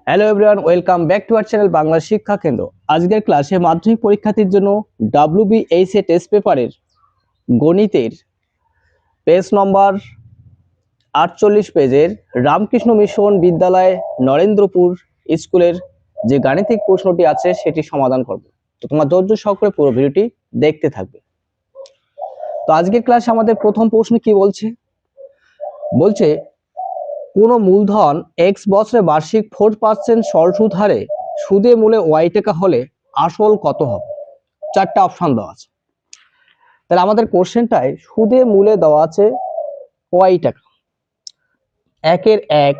Hello everyone, welcome back to our channel Bangla শিক্ষা কেন্দ্র। আজকের ক্লাসে মাধ্যমিক পরীক্ষার্থীর জন্য WBHA টেস্ট পেপারের গণিতের পেজ নম্বর 48 পেজের রামকৃষ্ণ মিশন বিদ্যালয় নরেন্দ্রপুর স্কুলের যে গাণিতিক প্রশ্নটি আছে সেটি সমাধান করব। তো তোমার ধৈর্য সহকারে পুরো ভিডিওটি দেখতে থাকবে। তো আজকের ক্লাসে আমাদের প্রথম প্রশ্ন কি বলছে, কোন মূলধন x বছরে বার্ষিক 4% সরল হারে সুদে মূলে y টাকা হলে আসল কত হবে? চারটা অপশন দেওয়া আছে। তাহলে আমাদের কোশ্চেনটায় সুদে মূলে দেওয়া আছে y টাকা, একের এক,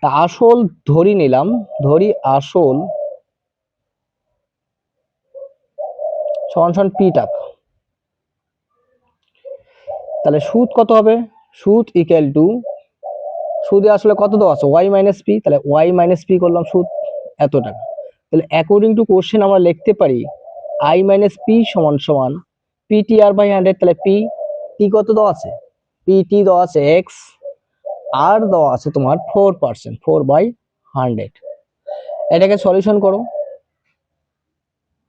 তা আসল ধরি নিলাম, ধরি আসল সমান p টাকা। তাহলে সুদ কত হবে? সুদ ইকুয়াল টু, সুদে আসলে কত দেওয়া আছে? y minus P. তাহলে y মাইনাস পি করলাম, সুদ এত টাকা। তাহলে অ্যাকর্ডিং টু কোশ্চেন আমরা লিখতে পারি i মাইনাস পি সমান সমান PTR বাই 100। তাহলে টি কত দেওয়া আছে? টি দেওয়া আছে x, আর দেওয়া আছে তোমার 4%, 4/100। এটাকে সলিউশন করো।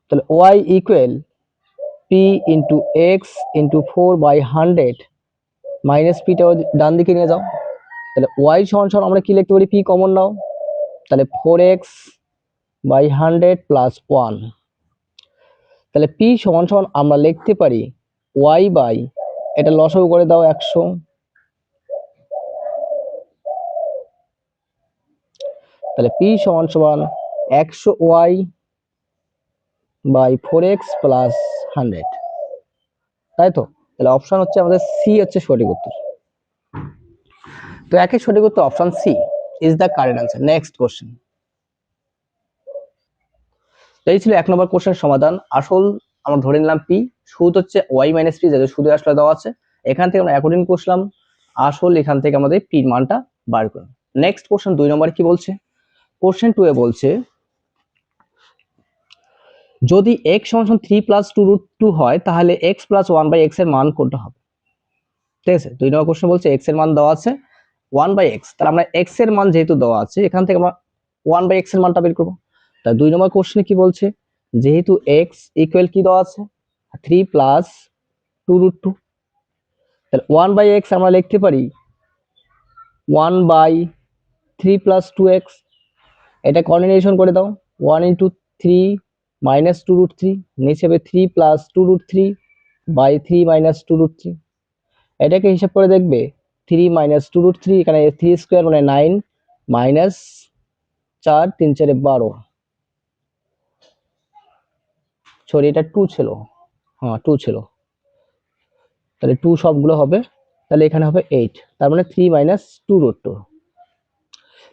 তাহলে y equal p into x into 4/100 minus পিটা ডান দিকে নিয়ে যাও। তাহলে y সমান সমান আমরা কি লিখতে পারি? p কমন নাও। তাহলে 4x/100 প্লাস 1। তাহলে p সমান সমান আমরা লিখতে পারি y বাই, এটা লসাগু করে দাও 100। তাহলে p সমান সমান 100y বাই 4x প্লাস 100, তাই তো? তাহলে অপশন হচ্ছে আমাদের সি হচ্ছে সঠিক উত্তর। তো একই সঠিক উত্তর option C is the correct answer. Next question. এই ছিল এক নম্বর কোশ্চেনের সমাধান। আসল আমরা ধরে নিলাম পি, সুদ হচ্ছে y মাইনাস পি, যেটা সুদে আসলে দেওয়া আছে। এখান থেকে আমরা অ্যাকর্ডিং করলাম আসল, এখান থেকে আমাদের পির মানটা বার করলাম। নেক্সট কোশ্চেন 2 নম্বরে কি বলছে? কোশ্চেন 2 এ বলছে যদি x সমান 3 প্লাস 2√2 হয় তাহলে x প্লাস 1/x এর মান কোনটা হবে? ঠিক আছে, 2 নম্বর কোশ্চেন বলছে x এর মান দেওয়া আছে 1/x। তাহলে আমরা x এর মান যেহেতু দেওয়া আছে, এখান থেকে আমরা 1/x এর মানটা বের করব। তাহলে 2 নম্বর কোশ্চেনে কি বলছে? যেহেতু x ইকুয়াল কি দেওয়া আছে? 3 প্লাস 2√2। তাহলে 1/x আমরা লিখতে পারি 1/3 প্লাস 2x। এটা কোঅর্ডিনেশন করে দাও, 1 ইন্টু 3 মাইনাস 2√3, নিচে হবে 3 প্লাস 2√3/3 মাইনাস 2√3। এটাকে হিসাব করে দেখবে 3 মাইনাস 2√3, এখানে 3 স্কোয়ার মানে 9 মাইনাস 4, 3 4 12, সরি এটা 2 ছিল, হ্যাঁ 2 ছিল। তাহলে 2 সবগুলো হবে, তাহলে এখানে হবে 8, তার মানে 3 মাইনাস 2√2।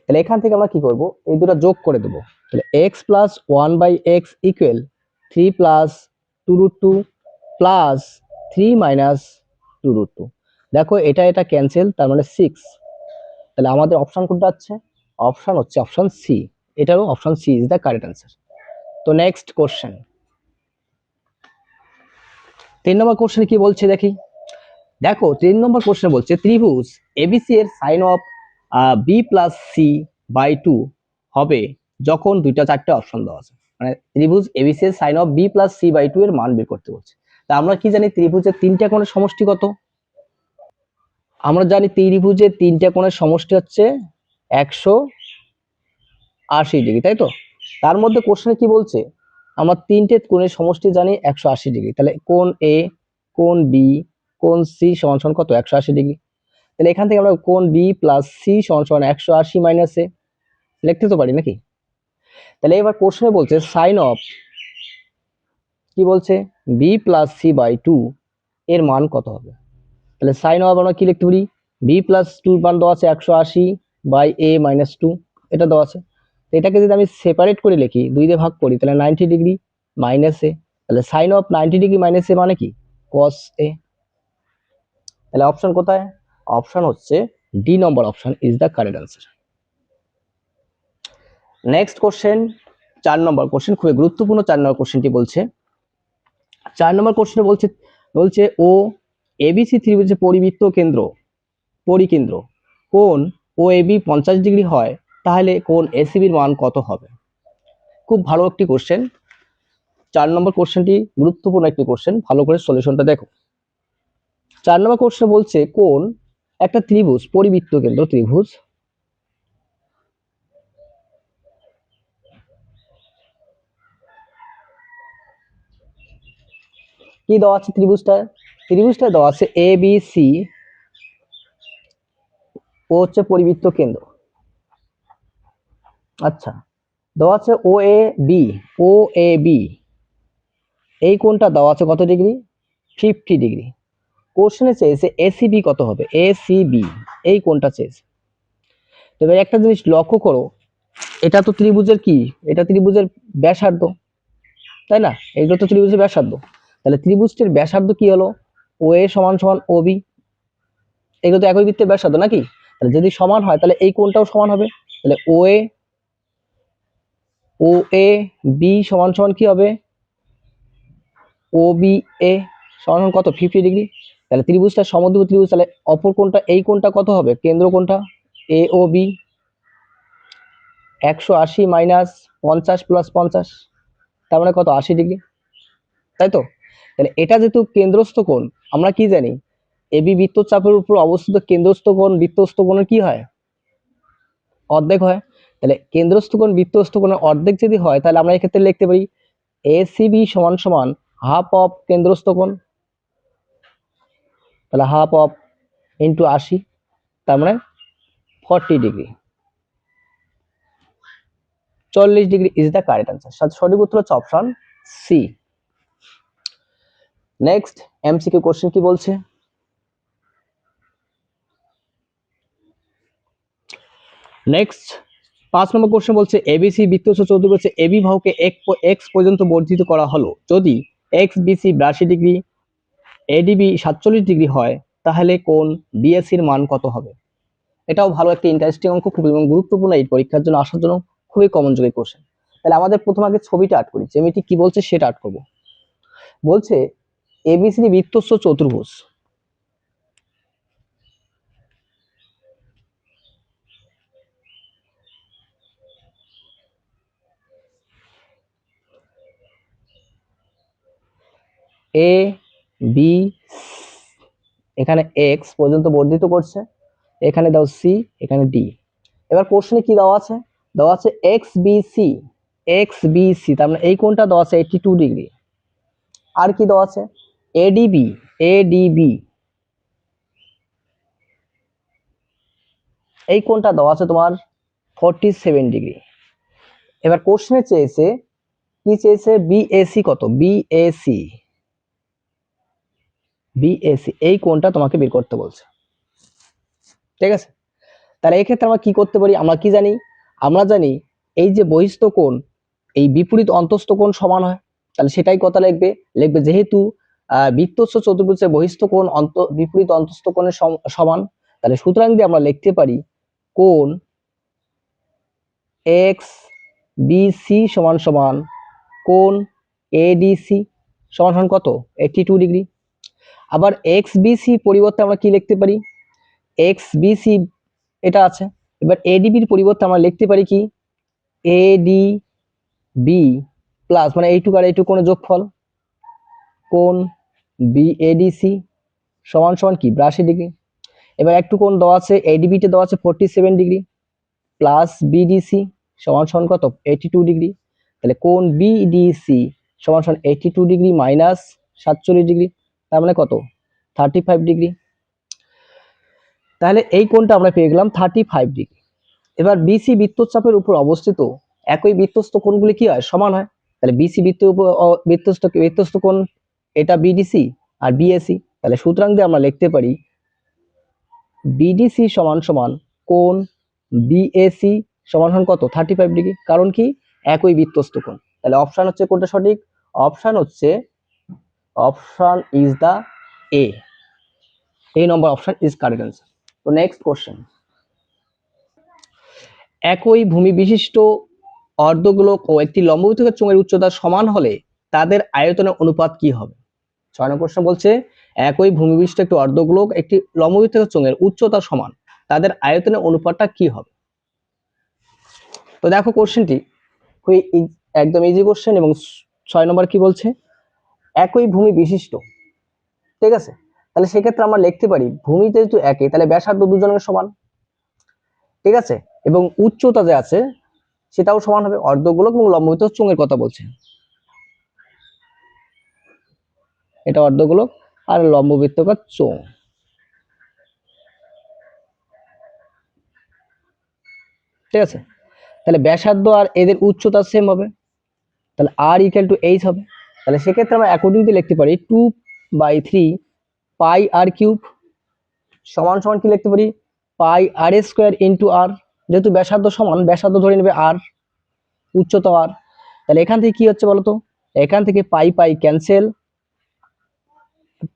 তাহলে এখান থেকে আমরা কি করব? এই দুটো যোগ করে দেব। তাহলে x plus 1/x equal 3 plus 2√2 plus 3 minus 2√2। দেখো এটা এটা ক্যান্সেল, তার মানে 6। তাহলে আমাদের অপশন কোনটা আছে? অপশন হচ্ছে অপশন সি। এটারও option C is the correct answer. তো নেক্সট কোশ্চেন, 3 নম্বর কোশ্চেনে কি বলছে দেখি। দেখো 3 নম্বর কোশ্চেনে বলছে ত্রিভুজ এবিসি এর sine of B plus C by 2 হবে যখন দুইটা চারটে অপশন দেওয়া আছে। মানে ত্রিভুজ এবিসি এর sine of B plus C by 2 এর মান বের করতে বলছে। তা আমরা কি জানি ত্রিভুজের তিনটা কোণের সমষ্টি কত? আমরা জানি ত্রিভুজের তিনটা কোণের সমষ্টি হচ্ছে 180 ডিগ্রি, তাই তো? তার মধ্যে কোশ্চেনে কি বলছে? আমরা তিনটে কোণের সমষ্টি জানি 180 ডিগ্রি। তাহলে কোণ এ, কোণ বি, কোণ সি সমান সমান কত? 180 ডিগ্রি। তাহলে এখান থেকে আমরা কোণ বি প্লাস সি সমান সমান 180 মাইনাস এ লিখতে তো পারি নাকি? তাহলে এবার কোশ্চেনে বলছে সাইন অফ, কি বলছে? বি প্লাস সি বাই 2 এর মান কত হবে? তাহলে সাইন অফ আমরা কি লিখতে পারি? বি প্লাস 2 মান দেওয়া আছে 180 বাই এ মাইনাস 2, এটা দেওয়া আছে। এটাকে যদি আমি সেপারেট করে লিখি, 2 দিয়ে ভাগ করি, তাহলে 90 ডিগ্রি মাইনাস এ। তাহলে সাইন অফ 90 ডিগ্রি মাইনাস এ মানে কি? কস এ। তাহলে অপশন কোথায়? অপশন হচ্ছে D number option is the correct answer. Next question, 4 number question, খুবই গুরুত্বপূর্ণ 4 নম্বর কোশ্চেনটি বলছে। 4 নম্বর কোশ্চেনে বলছে ও এবিসি ত্রিভুজের পরিবৃত্ত কেন্দ্র পরিকেন্দ্র কোণ ও এবি 50 ডিগ্রি হয় তাহলে কোণ এসিবির মান কত হবে? খুব ভালো একটি কোশ্চেন। 4 নম্বর কোশ্চেনটি গুরুত্বপূর্ণ একটি কোশ্চেন, ভালো করে সলিউশনটা দেখো। 4 নম্বর কোশ্চেন বলছে কোন একটা ত্রিভুজ, পরিবৃত্ত কেন্দ্র ত্রিভুজ, কি দেওয়া আছে ত্রিভুজটা দেওয়া আছে এ বি সি, ও হচ্ছে পরিবৃত্ত কেন্দ্র। আচ্ছা, দেওয়া আছে ও এ বি, এই কোণটা দেওয়া আছে কত ডিগ্রি? 50 ডিগ্রি। কোশ্চেনে চেয়েছে এসিবি কত হবে, এসিবি এই কোণটা চেয়েছে। তবে একটা জিনিস লক্ষ্য করো, এটা তো ত্রিভুজের কি, এটা ত্রিভুজের ব্যাসার্ধ, তাই না? এইটা তো ত্রিভুজের ব্যাসার্ধ। তাহলে ত্রিভুজটির ব্যাসার্ধ কি হলো? ও এ সমান সমান ও বি, এগুলো তো একই বৃত্তের ব্যাসার্ধ নাকি? তাহলে যদি সমান হয় তাহলে এই কোণটাও সমান হবে। তাহলে ও এ বি সমান সমান কি হবে? ও বি এ সমান সমান কত? 50 ডিগ্রি। তাহলে ত্রিভুজটা সমদ্বিবাহু ত্রিভুজ, তাহলে অপর কোণটা, এই কোণটা কত হবে? কেন্দ্র কোণটা এ ও বি, 180 মাইনাস 50 প্লাস 50, তার মানে কত? 80 ডিগ্রি, তাই তো? তাহলে এটা যেহেতু কেন্দ্রস্থ কোণ, আমরা কি জানি এবি বৃত্তচাপের উপর অবস্থিত কেন্দ্রস্থ কোণ বৃত্তস্থ কোণের কি হয়? অর্ধেক হয়। তাহলে কেন্দ্রস্থ কোণ বৃত্তস্থ কোণের অর্ধেক যদি হয় তাহলে আমরা এক্ষেত্রে লিখতে পারি এসিবি সমান সমান হাফ অফ কেন্দ্রস্থ কোণ, তাহলে হাফ অফ ইন্টু 80, তার মানে 40 degree, 40 degree is the correct answer. সঠিক উত্তর হচ্ছে option C. Next MCQ question কি বলছে? নেক্সট 5 নম্বর কোশ্চেন বলছে এবিসি বৃত্তস্থ চতুর্ভুজে এবি বাহুকে এক্স পর্যন্ত বর্ধিত করা হলো, যদি X BC 82 degree, ADB 47 degree হয়, তাহলে কোণ বিএসির মান কত হবে? এটাও ভালো একটা ইন্টারেস্টিং অঙ্ক, খুবই গুরুত্বপূর্ণ, এই পরীক্ষার জন্য আসার জন্য খুবই কমন যোগ্য কোশ্চেন। তাহলে আমাদের প্রথম আগে ছবিটা আর্ট করি, জ্যামিতি কি বলছে সেটা আর্ট করব। বলছে এবিসি বৃত্তস্থ চতুর্ভুজ, এ বি, এখানে এক্স পর্যন্ত বর্ধিত করছে, এখানে দাও সি, এখানে ডি। এবার কোশ্চেনে কি দেওয়া আছে? দেওয়া আছে এক্স বি সি, তার মানে এই কোণটা দেওয়া আছে 82 ডিগ্রি। আর কি দেওয়া আছে? এডিবি এই কোণটা দেওয়া আছে তোমার 47 ডিগ্রি। এবার কোশ্চেনে চেয়েছে কি চেয়েছে? বিএসি কত? বিএসি এই কোণটা তোমাকে বের করতে বলছে, ঠিক আছে? তাহলে এক্ষেত্রে আমরা কি করতে পারি? আমরা কি জানি? আমরা জানি এই যে বহিস্থ কোণ, এই বিপরীত অন্তস্থ কোণ সমান হয়, তাহলে সেটাই কথা লিখবে যেহেতু বৃত্তস্থ চতুর্ভুজের বহিস্থ কোণ বিপরীত অন্তস্থ কোণের সমান, তাহলে সুতরাং দিয়ে আমরা লিখতে পারি কোণ এক্স বিসি সমান সমান কোণ এডিসি সমান সমান কত? 82 ডিগ্রি। আবার এক্স বিসি পরিবর্তে আমরা কি লিখতে পারি? এক্স বিসি এটা আছে, এবার এডিবির পরিবর্তে আমরা লিখতে পারি কি? এডিবি প্লাস, মানে এইটুকু আর এইটুকু কোণের যোগফল, কোণ বিএডিসি সমান সমান কি? 82 ডিগ্রি। এবার একটু কোণ দেওয়া আছে, এডিবিতে দেওয়া আছে 47 ডিগ্রি, প্লাস বিডিসি সমান সমান কত? 82 ডিগ্রি। তাহলে কোণ বিডিসি সমান সমান 82 ডিগ্রি মাইনাস 47 ডিগ্রি, তার মানে কত? 35 ডিগ্রি। তাহলে এই কোণটা আমরা পেয়ে গেলাম 35 ডিগ্রি। এবার বিসি বৃত্তচাপের উপর অবস্থিত একই বৃত্তস্থ কোণগুলি কি হয়? সমান হয়। তাহলে বিসি বৃত্তস্থ কোণ এটা বিডিসি আর বিএসি, তাহলে সুতরাং দিয়ে আমরা লিখতে পারি বিডিসি সমান সমান কোণ বিএসি সমান সমান কত? 35 ডিগ্রি, কারণ কি? একই বৃত্তস্থ কোণ। তাহলে অপশন হচ্ছে কোনটা সঠিক? অপশন ইজ দা এ নম্বর অপশন ইজ কারেক্ট অ্যান্সার। তো নেক্সট কোশ্চেন, একই ভূমি বিশিষ্ট অর্ধগোলক ও একটি লম্ববৃত্তাকার চোঙের উচ্চতা সমান হলে তাদের আয়তনের অনুপাত কি হবে? 6 নম্বর প্রশ্ন বলছে একই ভূমি বিশিষ্ট একটি অর্ধগোলক একটি লম্ববৃত্তাকার চোঙের উচ্চতা সমান, তাদের আয়তনের অনুপাতটা কি হবে? তো দেখো কোশ্চেনটি একদম ইজি কোশ্চেন, এবং 6 নম্বর কি বলছে, একই ভূমি বিশিষ্ট, ঠিক আছে, তাহলে সেক্ষেত্রে আমরা লিখতে পারি ভূমিতে যেহেতু একই, তাহলে ব্যাসার্ধ দুজনের সমান, ঠিক আছে, এবং উচ্চতা যে আছে সেটাও সমান হবে। অর্ধগোলক এবং লম্ববৃত্ত চোঙের কথা বলছে, এটা অর্ধগোলক আর লম্ববৃত্তকার চোঙ, ঠিক আছে। তাহলে ব্যাসার্ধ আর এদের উচ্চতা সেম হবে, তাহলে আর ইকুয়াল টু এইচ হবে। তাহলে সেক্ষেত্রে আমরা অ্যাকর্ডিংলি লিখতে পারি 2/3 পাই আর কিউব সমান সমান কি লিখতে পারি, পাই আর স্কোয়ার ইন্টু আর, যেহেতু ব্যাসার্ধ সমান, ব্যাসার্ধ ধরে নেবে আর, উচ্চতা আর, তাহলে এখান থেকে কি হচ্ছে বলতো, এখান থেকে পাই পাই ক্যান্সেল,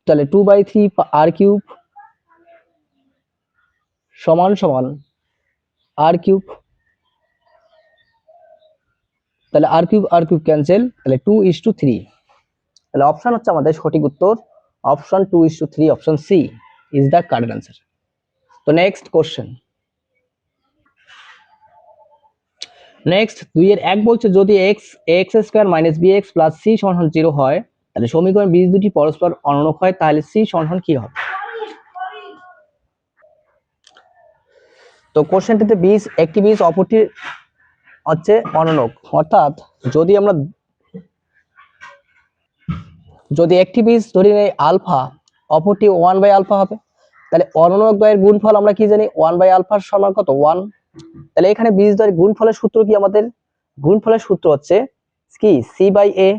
তাহলে 2/3 আর কিউব সমান সমান আর কিউব, তাহলে আর কিউব ক্যান্সেল, তাহলে 2:3, তাহলে অপশন হচ্ছে আমাদের সঠিক উত্তর, option 2:3, option C is the correct answer. তো নেক্সট কোশ্চেন, নেক্সট 2 এর 1 বলছে যদি x² - bx + c = 0 হয়, তাহলে সমীকরণ বীজ দুটি পরস্পর অননক হয়, তাহলে c = কি হবে। তো কোশ্চেনটিতে বীজ, একটি বীজ অপরটি হচ্ছে অননক, অর্থাৎ যদি আমরা যদি একটি বীজ ধরি নেই আলফা, অপরটি 1/α হবে, তাহলে অননক দ্বয়ের গুণফল আমরা কি জানি, 1/α সমান কত 1। তাহলে এখানে বীজ দ্বয়ের গুণফলের সূত্র কি, আমাদের গুণফলের সূত্র হচ্ছে কি c/a,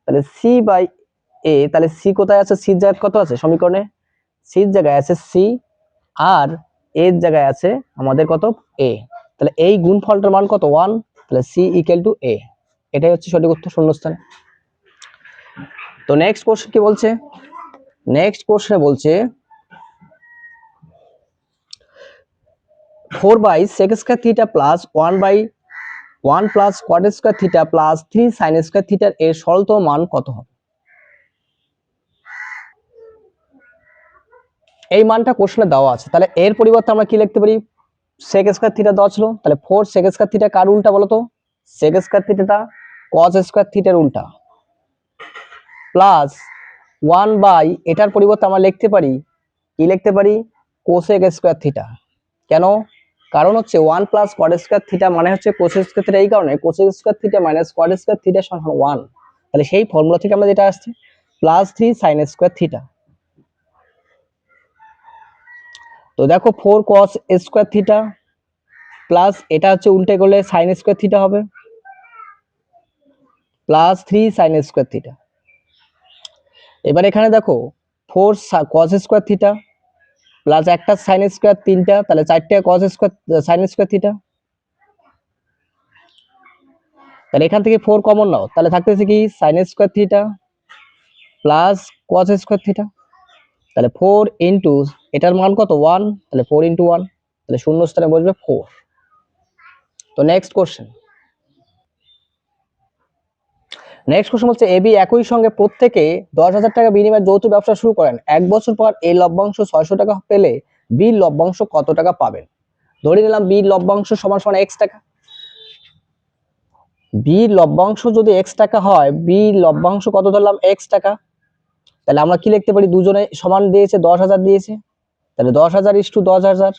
তাহলে c/a, তাহলে c কোথায় আছে, c জায়গায় কত আছে সমীকরণে, c জায়গায় আছে c, আর এর জায়গায় আছে আমাদের কত a, তাহলে এই গুণফলটার মান কত 1, তাহলে c = a, এটাই হচ্ছে সঠিক উত্তর শূন্যস্থানে। তো নেক্সট কোশ্চেন কি বলছে, নেক্সট কোশ্চেনে বলছে 4/sec² θ + 1/1 + cot² θ + 3 sin² θ এর সরলতম মান কত হবে। এই মানটা কোশ্চেনে দেওয়া আছে, তাহলে এর পরিবর্তে আমরা কি লিখতে পারি, sec² θ দেওয়া ছিল, তাহলে 4sec² θ কার উল্টা বলো তো, sec² θ cos² θ এর উল্টা, প্লাস 1/ এটার পরিবর্তে আমরা লিখতে পারি কি, লিখতে পারি cosec² θ। কেন, কারণ হচ্ছে 1 + cot² θ মানে হচ্ছে cosec² θ, এই কারণে cosec² θ - cot² θ = 1, তাহলে সেই ফর্মুলা থেকে আমরা যেটা আসছে +3 sin² θ। তো দেখো 4 cos² θ প্লাস এটা হচ্ছে উল্টে করলে sin² θ হবে, +3 sin² θ। এবার এখানে দেখো 4 cos² θ প্লাস একটা sin² 3টা, তাহলে 4টে sin² θ, তাহলে এখান থেকে 4 কমন নাও, তাহলে থাকতেছে কি sin² θ প্লাস cos² θ, তাহলে 4 ইন্টু এটার মান কত 1, তাহলে 4 × 1, তাহলে শূন্য স্থানে বসবে 4। তো নেক্সট কোশ্চেন, নেক্সট কোশ্চেন হচ্ছে এবি একই সঙ্গে প্রত্যেকে 10,000 টাকা বিনিময়ে যৌথ ব্যবসা শুরু করেন, 1 বছর পর এ লভ্যাংশ 600 টাকা পেলে বি লভ্যাংশ কত টাকা পাবেন। ধরে নিলাম বি লভ্যাংশ সমান সমান x টাকা, বি লভ্যাংশ যদি x টাকা হয়, বি লভ্যাংশ কত ধরলাম x টাকা, তাহলে আমরা কি লিখতে পারি, দুজনে সমান দিয়েছে 10,000 দিয়েছে, তাহলে 10,000 * 10,000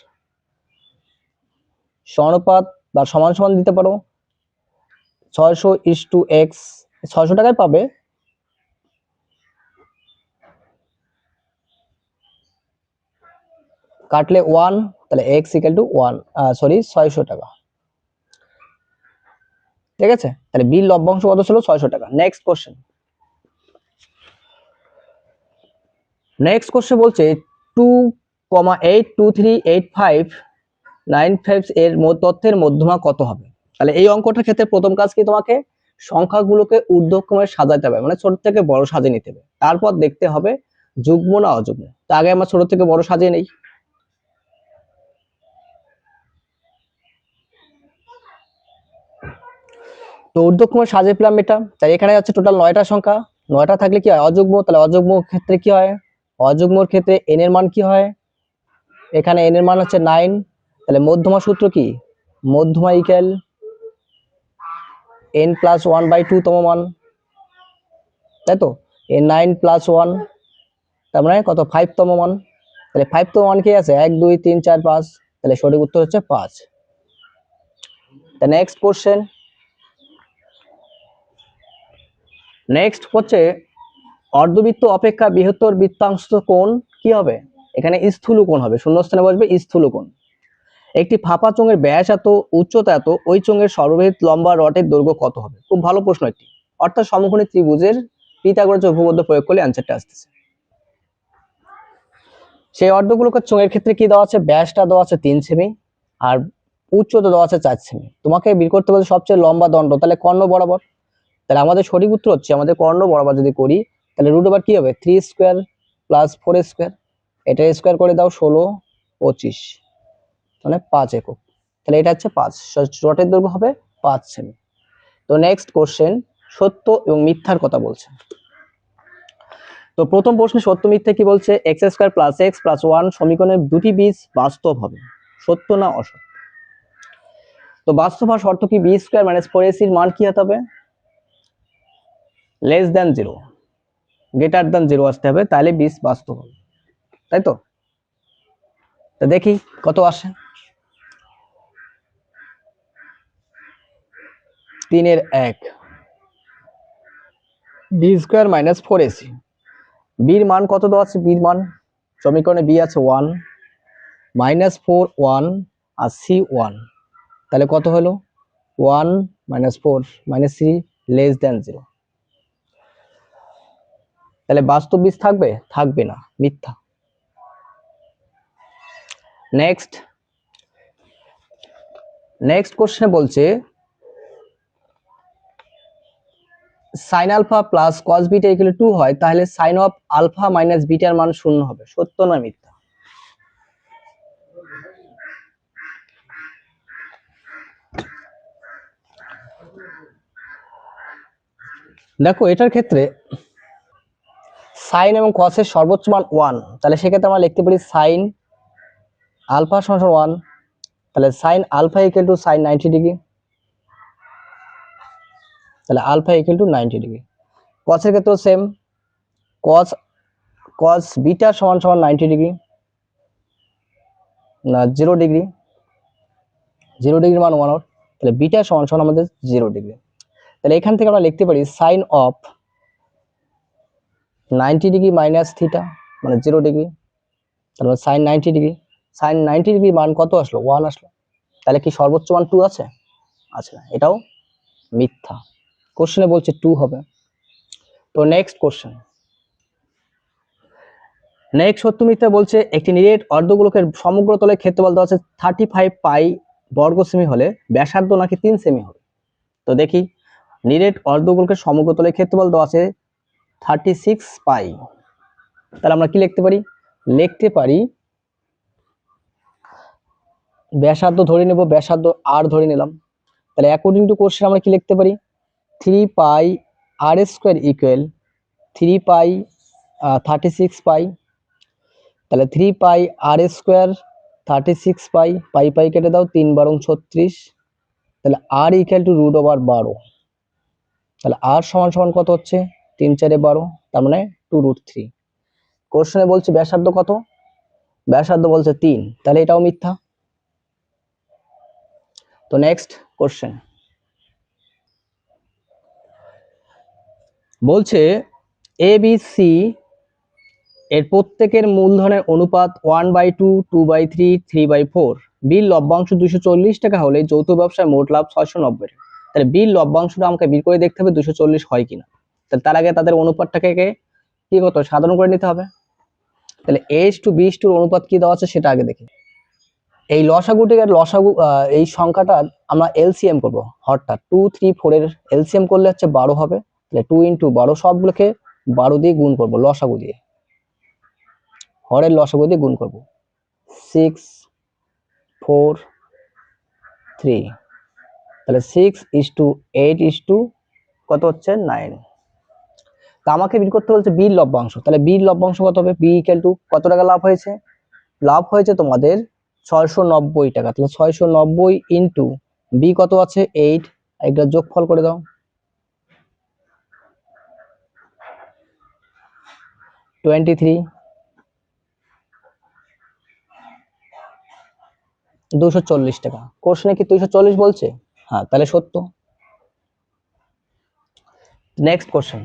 সমানুপাত বা সমান সমান দিতে পারো 600 * x, 600 টাকায় পাবে, কাটলে 1, তাহলে x = 1, সরি 600 টাকা, ঠিক আছে, তাহলে বি লভ্যাংশ কত ছিল 600 টাকা। নেক্সট কোশ্চেন, নেক্সট কোশ্চেন বলছে 2,8238595 এর তথ্যের মধ্যমা কত হবে। তাহলে এই অঙ্কটার ক্ষেত্রে প্রথম কাজ কি, তোমাকে সংখ্যাগুলোকে ঊর্ধ্বক্রমে সাজাতে হবে, মানে ছোট থেকে বড় সাজিয়ে নিতে হবে, তারপর দেখতে হবে যুগ্ম না অযুগ্ম। তো আগে আমরা ছোট থেকে বড় সাজিয়ে নেই, তো ঊর্ধ্বক্রমে সাজিয়ে পেলাম এটা, তাই এখানে আছে টোটাল 9টা সংখ্যা, 9টা থাকলে কি হয় অযুগ্ম, তাহলে অযুগ্ম ক্ষেত্রে কি হয়, অযুগ্মর ক্ষেত্রে n এর মান কি হয়, এখানে n এর মান হচ্ছে 9, তাহলে মধ্যমা সূত্র কি, মধ্যমা ইকুয়াল n প্লাস 1/2 তম মান, তাই তো n9 প্লাস 1 তার মানে কত 5 তম মান। তাহলে 5 তম মান কি আছে 1 2 3 4 5, তাহলে সঠিক উত্তর হচ্ছে 5। দ্য নেক্সট কোশ্চেন, নেক্সট হচ্ছে অর্ধবৃত্ত অপেক্ষা বৃহত্তর বৃত্তাংশ কোণ কি হবে? এখানে স্থূল কোণ হবে, শূন্যস্থানে বসবে স্থূল কোণ। একটি ফাঁপা চোঙের ব্যাস এত, উচ্চতা এত, ওই চোঙের সর্ববৃহৎ লম্বা রডের দৈর্ঘ্য কত হবে? খুব ভালো প্রশ্ন একটি। অর্থাৎ সমকোণী ত্রিভুজের পিথাগোরাসের উপপাদ্য প্রয়োগ করলে অ্যান্সারটা আসতেছে। সেই অর্ধগোলকের চোঙের ক্ষেত্রে কি দেওয়া আছে? ব্যাসটা দেওয়া আছে 3 সেমি আর উচ্চতা দেওয়া আছে 4 সেমি। তোমাকে বের করতে বলছে সবচেয়ে লম্বা দণ্ড, তাহলে কর্ণ বরাবর। তাহলে আমাদের সঠিক উত্তর হচ্ছে আমাদের কর্ণ বরাবর যদি করি তাহলে রুট ওভার কি হবে 3 স্কয়ার প্লাস 4 স্কয়ার, এটা স্কয়ার করে দাও 16 25 মানে 5 একক। তাহলে এটা হচ্ছে 5, রডের দৈর্ঘ্য হবে 5 সেমি। তো নেক্সট কোশ্চেন, সত্য এবং মিথ্যার কথা বলছে। তো প্রথম প্রশ্নে সত্য মিথ্যা কি বলছে? X square plus x plus 1 সমীকরণের দুটি বীজ বাস্তব হবে, সত্য না অসত্য? তো বাস্তব হওয়ার শর্ত কি? বি স্কয়ার মাইনাস 4ac এর মান কি হতে হবে? লেস দ্যান 0, গ্রেটার দ্যান 0 আসতে হবে, তাহলে বীজ বাস্তব হবে, তাই তো? তো দেখি কত আসে। 3/1 বি স্কয়ার মাইনাস 4ac, বির মান কত দেওয়া আছে? বির মান সমীকরণে বি আছে 1 মাইনাস 4 1 আর সি 1, তাহলে কত হলো 1 মাইনাস 4 মাইনাস 3 লেস দ্যান 0। তাহলে বাস্তব বীজ থাকবে? থাকবে না, মিথ্যা। নেক্সট কোশ্চেনে বলছে sine alpha plus cos beta equal 2 হয়, তাহলে সাইন অফ আলফা মাইনাস বিটার মান 0 হবে, সত্য না মিথ্যা? দেখো এটার ক্ষেত্রে সাইন এবং কসের সর্বোচ্চ মান 1, তাহলে সেক্ষেত্রে আমরা লিখতে পারি সাইন আলফা সমান 1, তাহলে sine alpha equal to sine 90 degree, তাহলে আলফা ইকুয়াল টু 90 ডিগ্রি। কসের ক্ষেত্রেও সেম, কস বিটা সমান 90 ডিগ্রি না 0 ডিগ্রি, 0 ডিগ্রির মান 1 আউট, তাহলে বিটা সমান আমাদের 0 ডিগ্রি। তাহলে এখান থেকে আমরা লিখতে পারি sine of 90 degree minus theta মানে 0 ডিগ্রি, তাহলে সাইন 90 ডিগ্রি, সাইন 90 ডিগ্রি মান কত আসলো? 1 আসলো। তাহলে কি সর্বোচ্চ মান 2 আছে? আছে না, এটাও মিথ্যা। কোশ্চেনে বলছে 2 হবে। তো নেক্সট কোশ্চেন, নেক্সট সত্য মিথ্যা বলছে একটি নিরেট অর্ধগোলকের সমগ্র তলের ক্ষেত্রফল দেওয়া আছে 35 পাই বর্গ সেমি হলে ব্যাসার্ধ নাকি 3 সেমি হবে? তো দেখি নিরেট অর্ধগোলকের সমগ্র তলের ক্ষেত্রফল দেওয়া আছে 36 পাই, তাহলে আমরা কি লিখতে পারি? লিখতে পারি ব্যাসার্ধ ধরে নেব, ব্যাসার্ধ আর ধরে নিলাম, তাহলে অ্যাকর্ডিং টু কোশ্চেন আমরা কি লিখতে পারি? 3 পাই আর স্কয়ার ইকুয়াল 3 পাই 36 পাই, তাহলে 3 পাই আর স্কয়ার 36 পাই, পাই পাই কেটে দাও 3 12 36, তাহলে আর ইকুয়াল টু রুট ওভার 12, তাহলে আর সমান কত হচ্ছে 3 4 12, তার মানে 2√3। কোশ্চেনে বলছে ব্যাসার্ধ কত? ব্যাসার্ধ বলছে 3, তাহলে এটাও মিথ্যা। তো নেক্সট কোশ্চেন বলছে এ বি সি এর প্রত্যেকের মূলধনের অনুপাত 1/2 2/3 3/4, বিল লভ্যাংশ 240 টাকা হলে যৌথ ব্যবসায় মোট লাভ 690। তাহলে বিল লভ্যাংশটা আমাকে বের করে দেখতে হবে 240 হয় কিনা। তার আগে তাদের অনুপাতটাকে কি করতে হবে? সাধারণ করে নিতে হবে। তাহলে A:B অনুপাত কি দেওয়া আছে সেটা আগে দেখি। এই লসাগুটির লসাগু এই সংখ্যাটা আমরা এলসিএম করব, অর্থাৎ 2 3 4 এর এলসিএম করলে হচ্ছে 12 হবে, তাহলে 2 × 12 সবগুলোকে 12 দিয়ে গুণ করব, লসাগু দিয়ে, হরের লসাগু দিয়ে গুণ করব 6 4 3, তাহলে 6:8 কত হচ্ছে 9। তা আমাকে বের করতে বলছে বিল লভ্যাংশ, তাহলে বিল লভ্যাংশ কত হবে? বি ইকুয়াল টু কত টাকা লাভ হয়েছে? লাভ হয়েছে তোমাদের 690 টাকা, তাহলে 690 ইন্টু বি কত আছে 8, এগুলো যোগফল করে দাও। 23 240 টাকা। কোশ্চেনে কি 240 বলছে? হ্যাঁ, তাহলে সত্য। নেক্সট কোশ্চেন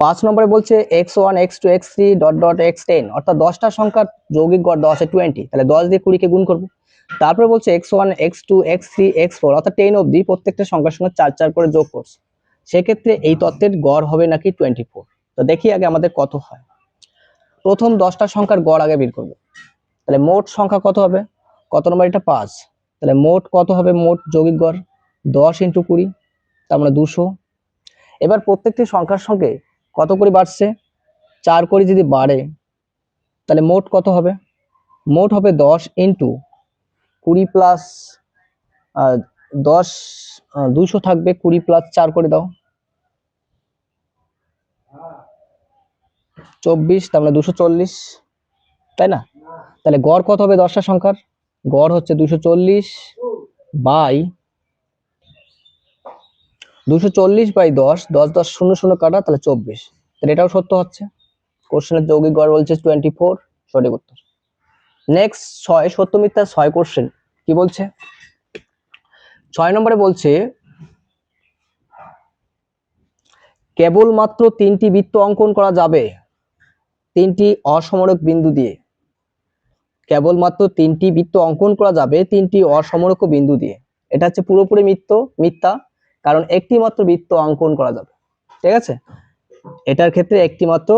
5 নম্বরে বলছে x1 x2 x3 dot dot x10 অর্থাৎ 10টা সংখ্যার যৌগিক গড় দেওয়া আছে 20, তাহলে 10 দিয়ে 20 কে গুণ করব। তারপরে বলছে x1 x2 x3 x4 অর্থাৎ 10 অবধি প্রত্যেকটা সংখ্যার সঙ্গে 4 4 করে যোগ করছে, সেক্ষেত্রে এই তত্ত্বের গড় হবে নাকি 24। তো দেখি আগে আমাদের কত হয়। প্রথম 10টা সংখ্যার গড় আগে বের করব। তাহলে মোট সংখ্যা কত হবে? কত নম্বর এটা? 5। তাহলে মোট কত হবে? মোট যৌগিক গড় 10 × 20, তার মানে 200। এবার প্রত্যেকটি সংখ্যার সঙ্গে কত করে বাড়ছে? 4 করে যদি বাড়ে তাহলে মোট কত হবে? মোট হবে 10 × 20 প্লাস 10 200 থাকবে, 20 প্লাস 4 করে দাও 24, তার মানে 240, তাই না? তাহলে গড় কত হবে 10টা সংখ্যার? গড় হচ্ছে 240 বাই 10, 10 10 0 0 কাটা, তাহলে 24। তাহলে এটাও সত্য হচ্ছে। কোশ্চেনের যৌগিক গড় বলছে 24, সঠিক উত্তর। নেক্সট 6 সত্য মিথ্যা 6 কোশ্চেন কি বলছে? 6 নম্বরে বলছে কেবলমাত্র 3টি বৃত্ত অঙ্কন করা যাবে 3টি অসমরক বিন্দু দিয়ে। কেবলমাত্র 3টি বৃত্ত অঙ্কন করা যাবে 3টি অসমরক বিন্দু দিয়ে। এটা হচ্ছে পুরোপুরি মিথ্যা, কারণ একটি মাত্র বৃত্ত অঙ্কন করা যাবে, ঠিক আছে? এটার ক্ষেত্রে একটি মাত্র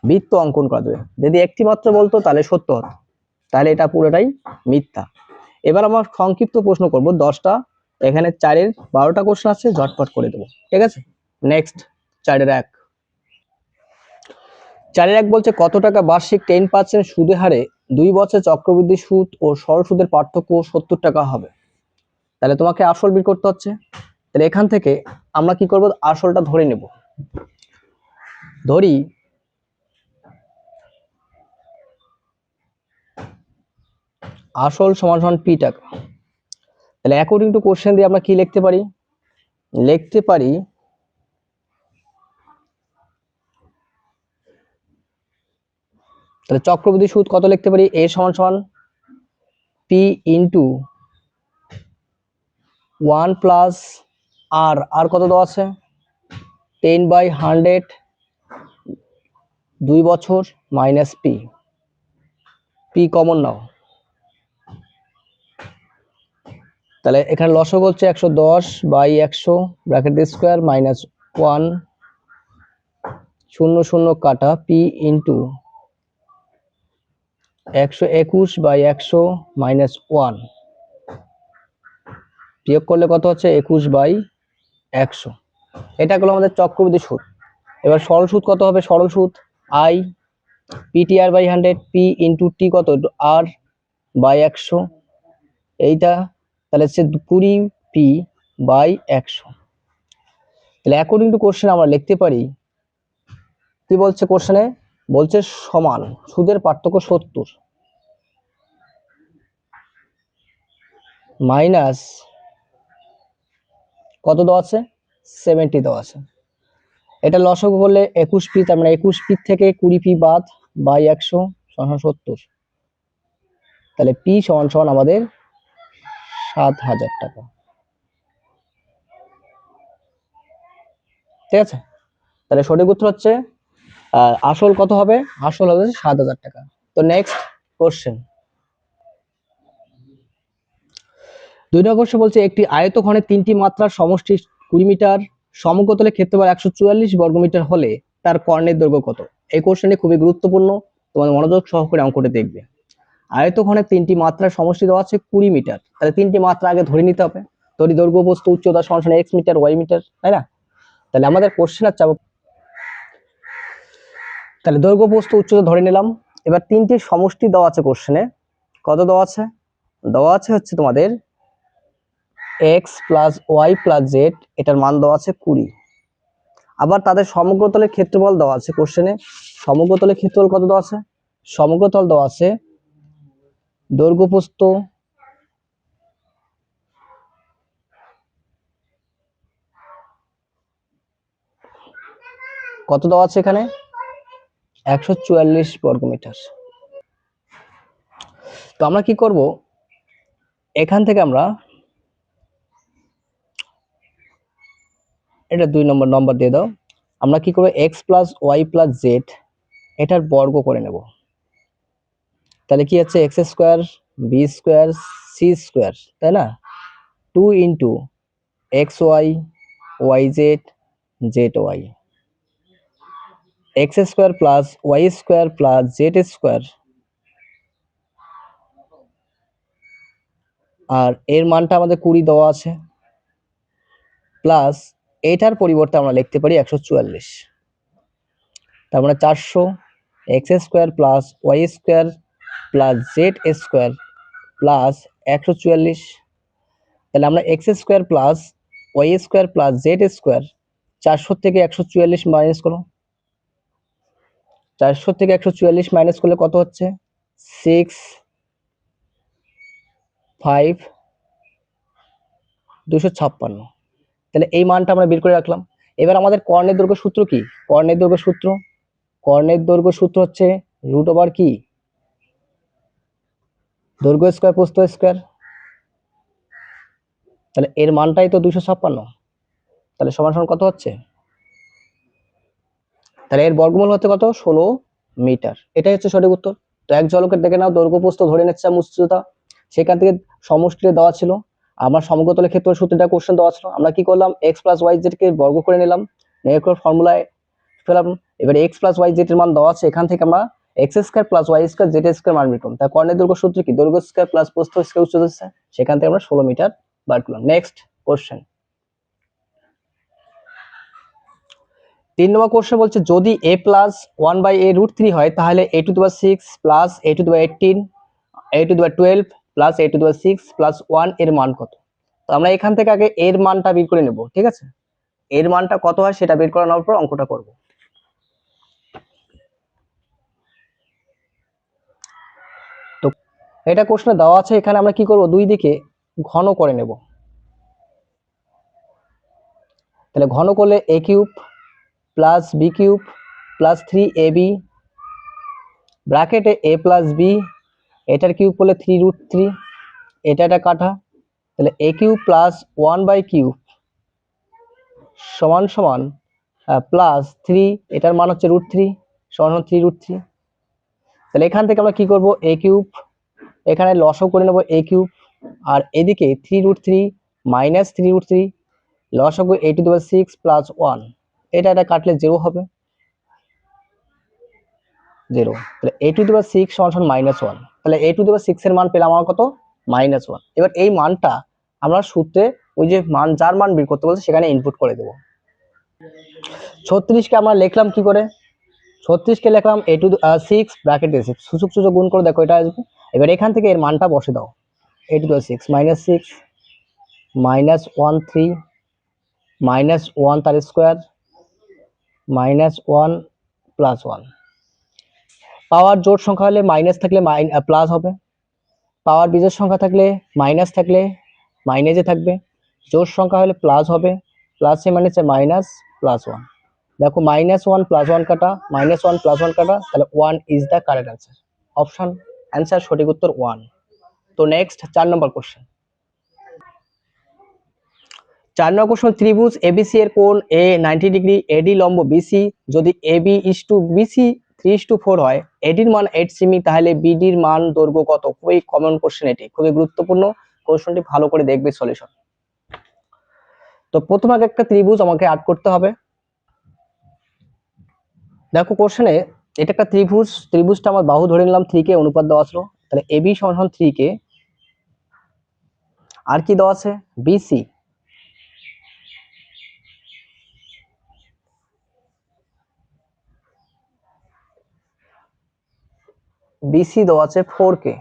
বৃত্ত অঙ্কন করা যাবে। যদি একটি মাত্র বলতো তাহলে সত্য হতো, তাহলে এটা পুরোটাই মিথ্যা। এবার আমরা সংক্ষিপ্ত প্রশ্ন করব 10টা, এখানে 4-এর 12টা কোশ্চেন আছে, ঝটপট করে দেবো, ঠিক আছে? নেক্সট 4-এর 1। 4-এর 1 বলছে কত টাকা বার্ষিক 10% সুদের হারে 2 বছর চক্রবৃদ্ধি সুদ ও সরল সুদের পার্থক্য 70 টাকা হবে। তাহলে তোমাকে আসল বের করতে হচ্ছে। তাহলে এখান থেকে আমরা কি করব? আসলটা ধরে নেব। ধরি আসল সমান পি টাকা। তাহলে অ্যাকর্ডিং টু কোশ্চেন দিয়ে আমরা কি লিখতে পারি? লিখতে পারি তাহলে চক্রবৃদ্ধি সুদ কত লিখতে পারি? এ সমান পি ইন্টু 1 প্লাস আর কত দেওয়া আছে? 10/100 2 বছর মাইনাস পি কমন নাও। তাহলে এখানে লসক হচ্ছে 110/100 ব্র্যাকেট স্কোয়ার মাইনাস 1 0 0 কাটা পি ইন্টু 121/100 মাইনাস 1 বিয়োগ করলে কত হচ্ছে? 21/100। এটা হলো আমাদের চক্রবৃদ্ধি সুদ। এবার সরল সুদ কত হবে? সরল সুদ I PTR/100 P into T কত? R/100, এইটা তাহলে হচ্ছে 20p/100। তাহলে অ্যাকর্ডিং টু কোশ্চেন আমরা লিখতে পারি, কি বলছে কোশ্চেনে? বলছে সমান সুদের পার্থক্য 70 মাইনাস কত দেওয়া আছে? 70 দেওয়া আছে। এটা লসক করলে 21p, তার মানে 21p থেকে 20p বাদ বাই 100 সমান 70। তাহলে পি সমান আমাদের 7000 টাকা, ঠিক আছে? তাহলে সঠিক উত্তর হচ্ছে আসল কত হবে? আসল হবে 7000 টাকা। তো নেক্সট কোশ্চেন 2 নম্বর কোশ্চেন বলছে একটি আয়তঘনের 3টি মাত্রার সমষ্টি 20 মিটার, সমগ্রতলের ক্ষেত্রফল 144 বর্গমিটার হলে তার কর্ণের দৈর্ঘ্য কত? এই কোশ্চেনটি খুবই গুরুত্বপূর্ণ, তোমাদের মনোযোগ সহকারে অঙ্কটা দেখবে। আয়তঘনের 3টি মাত্রার সমষ্টি দেওয়া আছে 20 মিটার, তাহলে 3টি মাত্রা আগে ধরে নিতে হবে। ধরি দৈর্ঘ্য প্রস্থ উচ্চতা সমান x মিটার y মিটার, তাই না? তাহলে আমাদের কোশ্চেন আছে, তাহলে দৈর্ঘ্য প্রস্থ উচ্চতা ধরে নিলাম। এবার 3টির সমষ্টি দেওয়া আছে কোশ্চেনে, কত দেওয়া আছে? দেওয়া আছে হচ্ছে তোমাদের x plus Y plus Z, এটার মান দেওয়া আছে 20। আবার তাদের সমগ্রতলের ক্ষেত্রফল দেওয়া আছে কোশ্চেনে। সমগ্রতলের ক্ষেত্রফল কত দেওয়া আছে? সমগ্রতল দেওয়া আছে দৈর্ঘ্য প্রস্থ কত দেওয়া আছে এখানে? 144 বর্গমিটার। তো আমরা কি করব, এখান থেকে আমরা এটা 2 নম্বর দিয়ে দাও। আমরা কি করব, x plus Y plus Z এটার বর্গ করে নেব। তাহলে কি হচ্ছে, x square B square C square, তাই না, 2 into X Y Y Z Z Y, x square plus Y square plus Z square, আর এর মানটা আমাদের 20 দেওয়া আছে, প্লাস এটার পরিবর্তে আমরা লিখতে পারি 144। তার মানে 400 X square plus Y square plus Z square plus 144। তাহলে আমরা X square plus Y square plus Z square 400 থেকে 144 মাইনাস করো। 400 থেকে 144 মাইনাস করলে কত হচ্ছে, 6 5 256। তাহলে এই মানটা আমরা বের করে রাখলাম। এবার আমাদের কর্ণের দৈর্ঘ্য সূত্র কি? কর্ণের দৈর্ঘ্য সূত্র হচ্ছে রুট ওভার কি, দৈর্ঘ্য স্কয়ার প্রস্থ স্কয়ার। তাহলে এর মানটাই তো 256। তাহলে সমান সমান কত হচ্ছে, তাহলে এর বর্গমূল হচ্ছে কত, 16 মিটার। এটাই হচ্ছে সঠিক উত্তর। তো এক ঝলকে দেখে নাও, দৈর্ঘ্য প্রস্থ ধরে নিচ্ছে উচ্চতা, সেখান থেকে সমষ্টিটা দেওয়া ছিল, আমার সমগ্রতলের ক্ষেত্রে সূত্রটা কোশ্চেন দেওয়া ছিল। আমরা কি করলাম, x প্লাস ওয়াই জেড কে বর্গ করে নিলাম, এরপর ফর্মুলায় ফেলাম। এবার x প্লাস ওয়াই জেড এর মান দেওয়া আছে, এখান থেকে আমরা X square plus Y square Z square মান বের করলাম। তার কর্ণের দৈর্ঘ্য সূত্র কি, দৈর্ঘ্য স্কয়ার প্লাস প্রস্থ স্কয়ার উচ্চতা স্কয়ার, সেখান থেকে আমরা 16 মিটার বার করলাম। নেক্সট কোশ্চেন, 3 নম্বর কোশ্চেন বলছে, যদি a প্লাস 1/a √3 হয়, তাহলে a to the power 6 plus a to the power 18 a to the power 12 plus a to the power 6 plus 1 এর মান কত? তো আমরা এখান থেকে আগে এর মানটা বের করে নেব, ঠিক আছে? এর মানটা কত হয় সেটা বের করে নেওয়ার পর অঙ্কটা করব। তো এটা কোশ্চেনে দেওয়া আছে, এখানে আমরা কি করব, দুই দিকে ঘন করে নেব। তাহলে ঘন করলে a cube plus b cube plus 3ab ব্র্যাকেটে a প্লাস b, এটার কিউব করলে 3√3, এটা কাটা। তাহলে a কিউব প্লাস 1/কিউব সমান সমান প্লাস 3, এটার মান হচ্ছে √3 সমান 3√3। তাহলে এখান থেকে আমরা কি করব, a কিউব এখানে লসও করে নেব a কিউব, আর এদিকে 3√3 মাইনাস 3√3 লসাগু a to the power 6 plus 1, এটা কাটলে 0 হবে, 0। তাহলে a টু দি পাওয়ার 6 সমান -1। তাহলে a টু দি পাওয়ার 6 এর মান পেলাম আমরা কত, -1। এবার এই মানটা আমরা সূত্রে ওই যে মান, যার মান বের করতে বলছে সেখানে ইনপুট করে দেব। 36 কে আমরা লিখলাম কি করে, 36 কে লিখলাম a টু দি 6 ব্র্যাকেটে সূচক গুণ করে, দেখো এটা আসবে। এবার এখান থেকে এর মানটা বসে দাও, a টু দি পাওয়ার 6 -6 -1 3 -1 তার স্কয়ার -1 প্লাস 1। পাওয়ার জোড় সংখ্যা হলে মাইনাস থাকলে প্লাস হবে, পাওয়ার বিজোড় সংখ্যা থাকলে মাইনাস থাকলে মাইনাসে থাকবে, জোড় সংখ্যা হলে প্লাস হবে, প্লাসে মাইনাসে মাইনাস প্লাস 1। দেখো -1 প্লাস 1 কাটা, -1 প্লাস 1 কাটা, তাহলে 1 is the correct answer. Option answer সঠিক উত্তর 1। তো নেক্সট 4 নম্বর কোশ্চেন, 4 নম্বর কোশ্চেন, ত্রিভুজ এবিসি এর কোণ এ 90 ডিগ্রি, এডি লম্ব বিসি, যদি এবি ইজ টু বিসি 3:4 হয়, এডির মান 8 সেমি, তাহলে বিডির মান দৈর্ঘ্য কত? খুবই কমন কোশ্চেন, এটি খুবই গুরুত্বপূর্ণ কোশ্চেনটি, ভালো করে দেখবে সলিউশন। তো প্রথম আগে একটা ত্রিভুজ আমাকে আর্ট করতে হবে। দেখো কোশ্চেনে এটা একটা ত্রিভুজ, ত্রিভুজটা আমার বাহু ধরে নিলাম 3 কে, অনুপাত দেওয়া ছিল, তাহলে এবি সমান 3 কে, আর কি দেওয়া আছে, বিসি বিসি দেওয়া আছে 4 কে।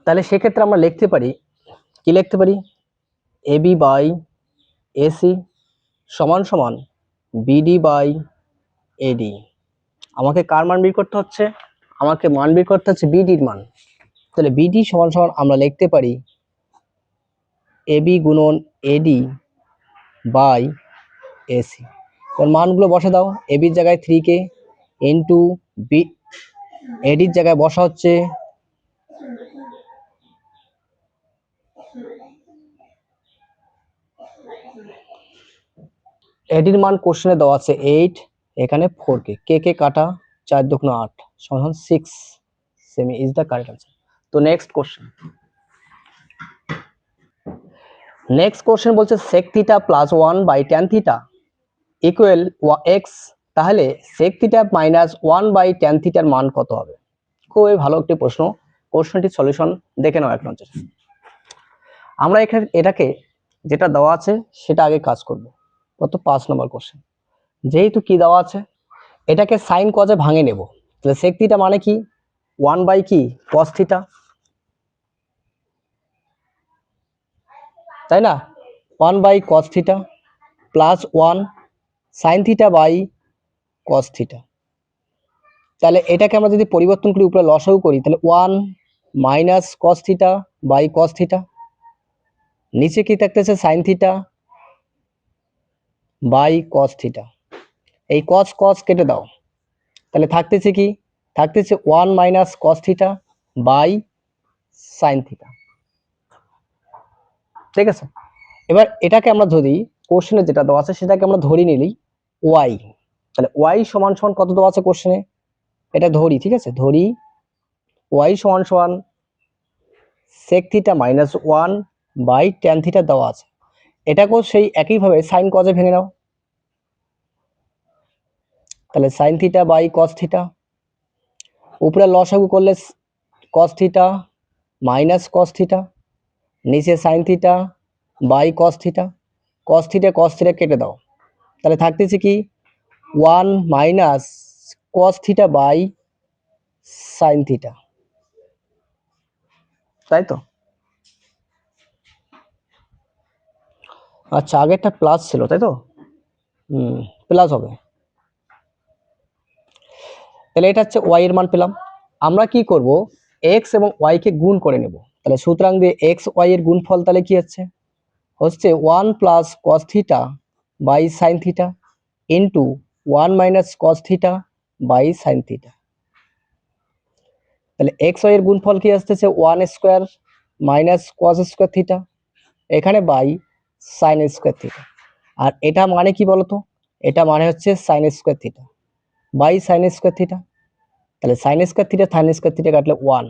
তাহলে সেক্ষেত্রে আমরা লিখতে পারি, কি লিখতে পারি, এবি বাই এসি সমান সমান বিডি বাই এডি। আমাকে কার মান বের করতে হচ্ছে, আমাকে মান বের করতে হচ্ছে বিডির মান। তাহলে বিডি সমান সমান আমরা লিখতে পারি এবি গুণন এডি বাই এসি। এবার মানগুলো বসে দাও, এবির জায়গায় 3k ইন্টু বি, এডির জায়গায় বসা হচ্ছে এডির মান কোশ্চেনে দেওয়া আছে 8, এখানে 4k, কে কে কাটা 4 দুগুণ 8 সমান 6 সেমি ইজ দ্য কারেক্ট আনসার। তো নেক্সট কোশ্চেন বলছে sec theta plus 1 by tan theta equal x, তাহলে sec theta minus 1 by tan থিটার মান কত হবে? খুবই ভালো একটি প্রশ্ন, কোশ্চেনটির সলিউশন দেখে নাও এক নজরে। আমরা এখানে এটাকে যেটা দেওয়া আছে সেটা আগে কাজ করব। কত 5 নম্বর কোশ্চেন, যেহেতু কি দেওয়া আছে এটাকে সাইন কজে ভাঙে নেব, তাহলে sec থিটা মানে কি 1 বাই কি cos থিটা, তাই না? 1 by cos theta plus 1 sin theta by cos theta. তাহলে এটাকে আমরা যদি পরিবর্তন করি উপরে লসাগু করি তাহলে 1 minus cos theta by cos theta, নিচে কি থাকতেছে sin theta by cos theta. এই cos cos কেটে দাও, তাহলে থাকতেছে কি, থাকতেছে 1 minus cos theta by sin theta, ঠিক আছে? এবার এটাকে আমরা ধরি কোশ্চেনে যেটা দেওয়া আছে সেটাকে আমরা ধরি নিলি y, তাহলে y সমান সমান কত দেওয়া আছে কোশ্চেনে, এটা ধরি, ঠিক আছে? ধরি y সমান সমান sec theta minus 1 by tan theta দেওয়া আছে, এটাকেও সেই একইভাবে sin cos এ ভেঙে নাও, তাহলে sin theta by cos theta, উপরে লসাগু করলে cos theta minus cos theta, নিচে sin theta by cos theta, cos theta কেটে দাও, তাহলে থাকতেছে কি 1 minus cos theta by sin theta, তাই তো? আচ্ছা আগেরটা প্লাস ছিল তাই তো, প্লাস হবে, তাহলে এটা হচ্ছে y এর মান পেলাম। আমরা কি করব, x এবং y কে গুণ করে নেব, তাহলে সুতরাং দিয়ে x y এর গুণফল তাহলে কি হচ্ছে 1 plus cos theta by sin theta into 1 minus cos theta by sin theta. তাহলে x y এর গুণফল কি আসতেছে 1 square minus cos square theta, এখানে বাই sin স্কয়ার থিটা, আর এটা মানে কি বলতো, এটা মানে হচ্ছে sin square theta by sin square theta, তাহলে sin square theta sin square theta কাটলে 1,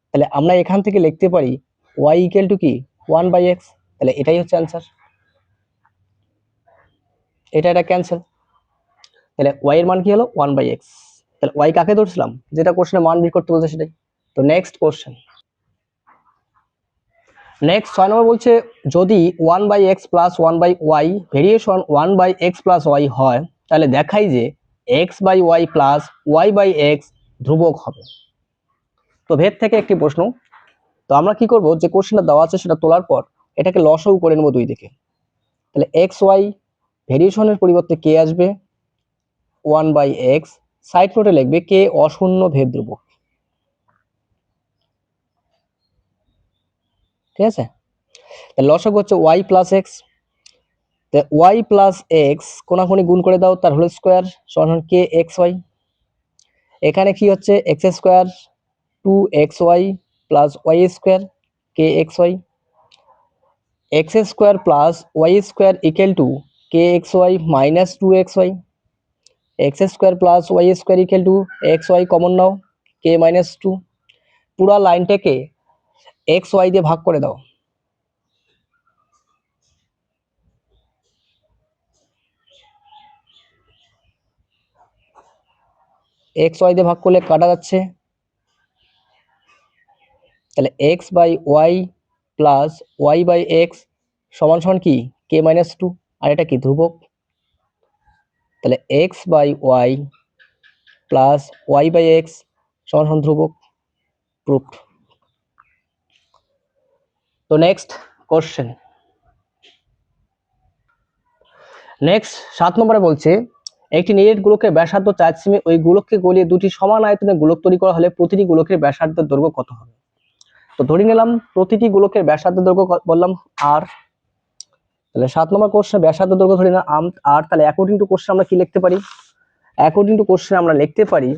তাহলে আমরা এখান থেকে লিখতে পারি y ইকুয়াল টু কি 1 বাই x, তাহলে এটাই হচ্ছে आंसर, এটা ক্যান্সেল, তাহলে y এর মান কি হলো 1 বাই x, তাহলে y কাকে ধরছিলাম, যেটা কোশ্চেনে মান বের করতে বলছে সেটাই। তো নেক্সট কোশ্চেন, নেক্সট 6 নম্বর বলছে যদি 1 by x plus 1 by y variation 1 by x plus y হয় তাহলে দেখাই যে x by y plus y by x ধ্রুবক হবে। তো ভেদ থেকে একটি প্রশ্ন, তো আমরা কি করব, যে কোশ্চেনটা দেওয়া আছে সেটা তোলার পর এটাকে লসাগু করে নেব দুই দিকে, তাহলে x y ভেরিয়েশনের পরিবর্তে k আসবে 1 বাই x, সাইড নোটে লিখবে k অশূন্য ভেদ ধ্রুবক, ঠিক আছে? তাহলে লসাগু হচ্ছে y plus x, y plus x কোনাকুনি গুণ করে দাও, তার হোল স্কোয়ার সমান কে এক্স ওয়াই, এখানে কি হচ্ছে x square 2xy plus Y square k x y, x square plus Y square equal to k x y minus 2xy, x square plus Y square equal to x y common now k minus 2, পুরা লাইনটাকে x Y দিয়ে ভাগ করে দাও, x Y দিয়ে ভাগ করলে কাটা যাচ্ছে, তাহলে x by y plus y by x সমান সমান কি কে মাইনাস 2, আর এটা কি ধ্রুবক, তাহলে x by y plus y by x সমান সমান ধ্রুবক, প্রুফড। তো নেক্সট কোশ্চেন, নেক্সট 7 নম্বরে বলছে একটি নিরেট গোলকের ব্যাসার্ধ 4 সেমি, ওই গোলককে গলিয়ে দুটি সমান আয়তনে গোলক তৈরি করা হলে প্রতিটি গোলকের ব্যাসার্ধের দৈর্ঘ্য কত হবে? তো ধরে নিলাম প্রতিটি গোলকের ব্যাসার্ধ দৈর্ঘ্য বললাম আর, তাহলে 7 নম্বর কোশ্চেন ব্যাসার্ধ দৈর্ঘ্য ধরে না আর, তাহলে অ্যাকর্ডিং টু কোশ্চেন আমরা কি লিখতে পারি? অ্যাকর্ডিং টু কোশ্চেন আমরা লিখতে পারি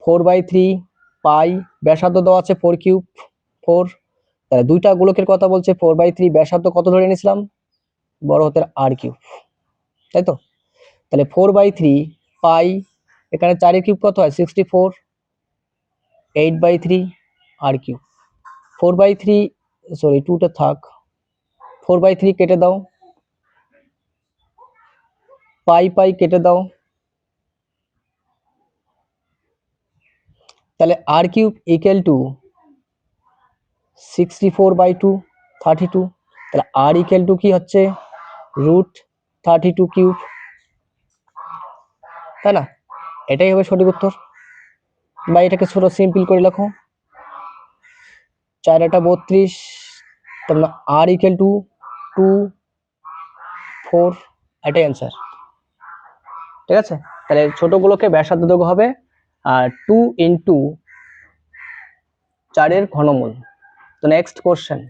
4/3 পাই, ব্যাসার্ধ দেওয়া আছে 4 কিউব 4, তাহলে দুইটা গোলকের কথা বলছে 4/3 ব্যাসার্ধ কত ধরে নিয়েছিলাম? বড় হাতের আর কিউব, তাই তো? তাহলে 4/3 পাই, এখানে 4 এর কিউব কত হয়? 64, 8/3 আর কিউব, 4/3 সরি 2টা থাক, 4/3 কেটে দাও, পাই পাই কেটে দাও, তাহলে আর কিউব ইকুয়াল টু 64/2 32, তাহলে আর ইকুয়াল টু কি হচ্ছে? √32 কিউব, তাই না? এটাই হবে সঠিক উত্তর। বা এটাকে ছোট সিম্পল করে লেখো, 4 × 32, তাহলে আর ইকুয়াল টু 2 4, এটাই অ্যান্সার। ঠিক আছে, তাহলে ছোটগুলোকে ব্যাসার্ধ দৈর্ঘ্য হবে 2 × 4 এর ঘনমূল। তো নেক্সট কোশ্চেন,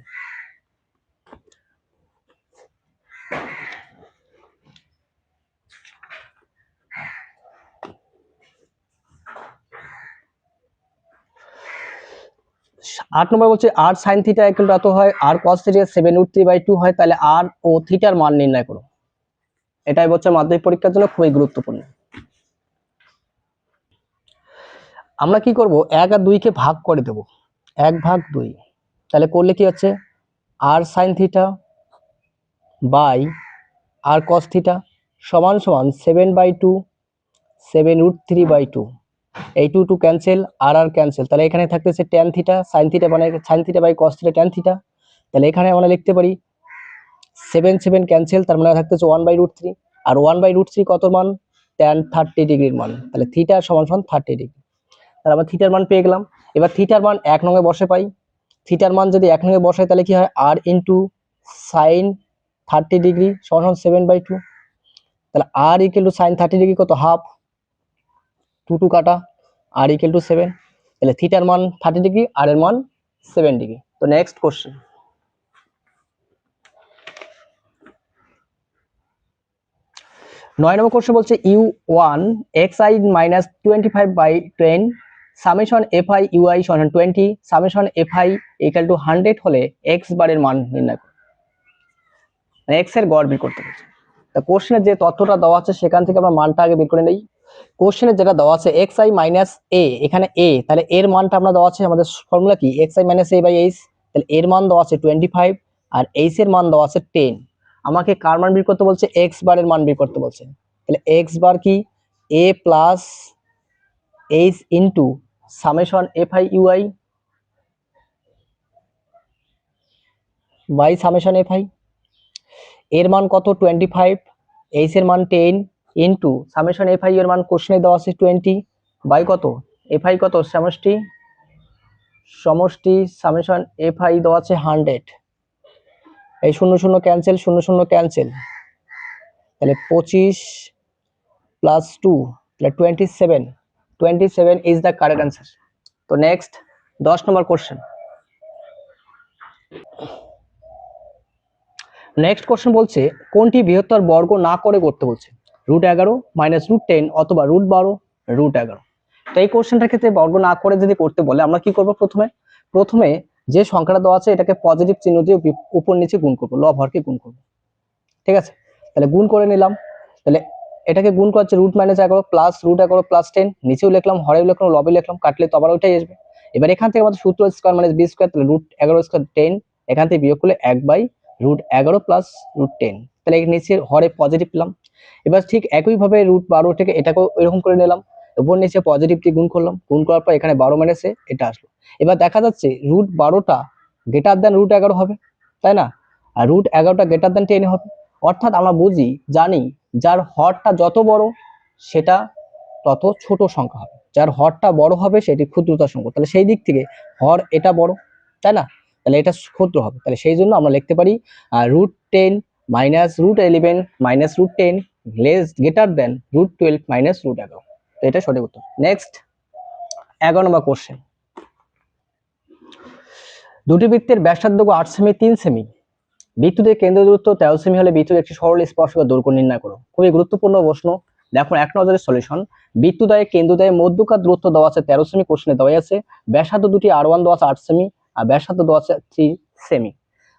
আট নম্বর বলছে আর সাইন থিটা ইকুয়াল টু এত হয়, আর কস থিটা 7√3/2 হয়, তাহলে আর ও থিটার মান নির্ণয় করো। এটাই হচ্ছে মাধ্যমিক পরীক্ষার জন্য খুবই গুরুত্বপূর্ণ। আমরা কি করব, 1 আর 2 কে ভাগ করে দেব, 1/2, তাহলে করলে কি হচ্ছে? R sine theta by R cos theta সমান সমান 7/2 7√3/2, এই 2 ক্যান্সেল, আর ক্যান্সেল, তাহলে এখানে থাকতেছে ট্যান থিটা সাইন থিটা মানে sine theta by cos theta tan theta, তাহলে এখানে আমরা লিখতে পারি 7 ক্যান্সেল, তার মানে থাকতেছে 1/√3, আর 1/√3 কত মান? ট্যান 30 ডিগ্রির মান, তাহলে থিটা সমান সমান 30 ডিগ্রি। তাহলে আমরা থিটার মান পেয়ে গেলাম। এবার থিটার মান 1 নঙে বসে পাই, থিটার মান যদি 1 নঙে বসাই তাহলে কি হয়? আর ইন্টু সাইন 30 ডিগ্রি সমান 7/2, তাহলে আর ইকুয়াল টু সাইন 30 ডিগ্রি কত? হাফ, 2 কাটা, আর ইকুয়াল টু 7, তাহলে থিটার মান 30 ডিগ্রি, আর এর মান 7 ডিগ্রি। তো নেক্সট কোশ্চেন, 9 নম্বর কোশ্চেন বলছে u1 xi - 25/10 summation fi ui সমান 20 সামেশন fi ইকুয়াল টু 100 হলে x বারের মান নির্ণয় করো। মানে x এর গড় বের করতে বলছে। তা কোশ্চেনে যে তথ্যটা দেওয়া আছে সেখান থেকে আমরা মানটা আগে বের করে নেই। কোশ্চেনে যেটা দেওয়া আছে xi - a, এখানে a, তাহলে এর মানটা আমরা দেওয়া আছে, আমাদের ফর্মুলা কি? xi - a/h, তাহলে এর মান দেওয়া আছে 25 আর h এর মান দেওয়া আছে 10। আমাকে কার মান বের করতে বলছে? x বারের মান বের করতে বলছে। তাহলে x বার কি? a plus h into summation fi ui by summation fi, এর মান কত? 25, h এর মান 10 ইন্টু সামেশন fi এর মান কোশ্চেনে দেওয়া আছে 20 বাই কত? fi কত? সমষ্টি সামেশন fi দেওয়া আছে 100, এই 0 ক্যান্সেল 0 ক্যান্সেল, তাহলে 25 প্লাস 2, তাহলে 27 ইজ দ্য কারেক্ট অ্যান্সার। তো নেক্সট 10 নম্বর কোশ্চেন, নেক্সট কোশ্চেন বলছে কোনটি বৃহত্তর বর্গ না করে করতে বলছে? √11 - √10 অথবা √12 √11। তো এই কোশ্চেনটার ক্ষেত্রে বর্গ না করে যদি করতে বলে আমরা কি করব? প্রথমে যে সংখ্যাটা দেওয়া আছে এটাকে পজিটিভ চিহ্ন দিয়ে উপর নিচে গুণ করব, লব হরকে গুণ করব। ঠিক আছে, তাহলে গুণ করে নিলাম, তাহলে এটাকে গুণ করা হচ্ছে √11 প্লাস √11 প্লাস 10, নিচেও লিখলাম, হরেও লিখলাম, লবে লিখলাম, কাটলে তো আবার ওইটাই আসবে। এবার এখান থেকে আমাদের সূত্র স্কয়ার মানে b স্কয়ার, তাহলে √11² 10, এখান থেকে বিয়োগ করলে 1/√11 প্লাস √10, তাহলে এর নিচে হরে পজিটিভ পেলাম। এবার ঠিক একইভাবে √12 থেকে এটাকেও এরকম করে নিলাম, উপর নিচে পজিটিভ দিয়ে গুণ করলাম, গুণ করার পর এখানে 12 মাইনাসে এটা আসলো। এবার দেখা যাচ্ছে √12টা গ্রেটার দ্যান √11 হবে, তাই না? আর √11টা গ্রেটার দ্যান 10 হবে, অর্থাৎ আমরা জানি যার হরটা যত বড় সেটা তত ছোট সংখ্যা হবে, যার হরটা বড় হবে সেটি ক্ষুদ্রতর সংখ্যা, তাহলে সেই দিক থেকে হর এটা বড়, তাই না? তাহলে এটা ক্ষুদ্র হবে, তাহলে সেই জন্য আমরা লিখতে পারি √10 - √11 - √10 লেস গ্রেটার দেন √12 - √11, তো এটা সঠিক উত্তর। নেক্সট 11 নম্বর কোশ্চেন, দুটি বৃত্তের ব্যাসার্ধ 8 সেমি 3 সেমি, বৃত্তের কেন্দ্র দূরত্ব 13 সেমি হলে বৃত্তের একটি সরল স্পর্শক দৈর্ঘ্য নির্ণয় করো। খুবই গুরুত্বপূর্ণ প্রশ্ন। দেখো এক নজরে সলিউশন। বৃত্তদ্বয়ের কেন্দ্রদ্বয়ের মধ্যকার দূরত্ব দেওয়া আছে 13 সেমি, কোশ্চেনে দেওয়া আছে ব্যাসার্ধ দুটি R1 দেওয়া আছে 8 সেমি আর ব্যাসার্ধ দেওয়া আছে 3 সেমি।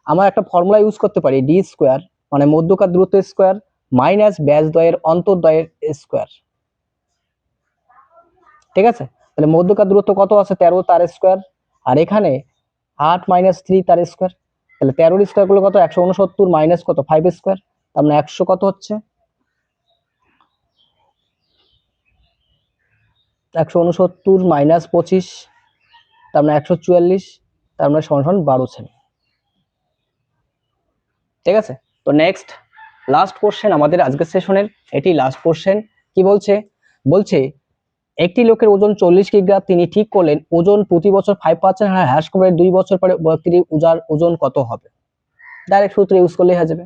আমরা একটা ফর্মুলা ইউজ করতে পারি, ডি স্কোয়ার মানে মধ্যকার দূরত্ব স্কোয়ার মাইনাস ব্যাসদ্বয়ের অন্তর্দ্বয়ের স্কোয়ার। ঠিক আছে, তাহলে মধ্যকার দূরত্ব কত আছে 13 তার স্কোয়ার, আর এখানে 8 মাইনাস 3 তার স্কোয়ার। তাহলে 13 স্কোয়ার গুলো কত 169 মাইনাস কত 5 স্কোয়ার, তার মানে 100 কত হচ্ছে 169 মাইনাস 25, তার মানে 144, তার মানে সমান 12 সেমি। ঠিক আছে, তো নেক্সট লাস্ট কোশ্চেন আমাদের আজকের সেশনের, এটি লাস্ট কোশ্চেন। কি বলছে? বলছে একটি লোকের ওজন 40 কিগ্রা, তিনি ঠিক করলেন ওজন প্রতি বছর 5% হ্রাস করবে, 2 বছর পরে ব্যক্তির ওজন কত হবে? ডাইরেক্ট সূত্র ইউজ করলেই হয়ে যাবে।